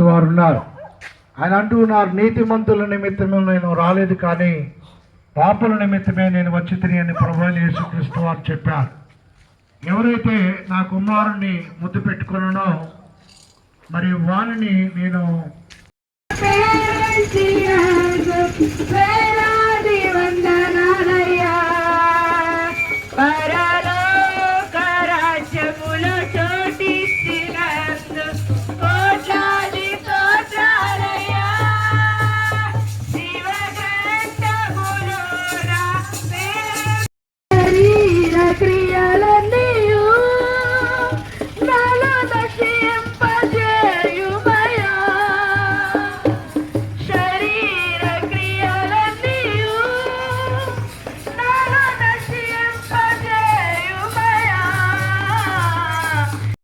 యేసుక్రీస్తు వారు ఉన్నారు. ఆయన అంటూ ఉన్నారు, నీతిమంతుల నిమిత్తమే నేను రాలేదు కానీ పాపుల నిమిత్తమే నేను వచ్చి తిని అని ప్రభువైన యేసుక్రీస్తు వారు చెప్పారు. ఎవరైతే నా కుమారుణ్ణి ముద్దు పెట్టుకున్నానో మరి వారిని నేను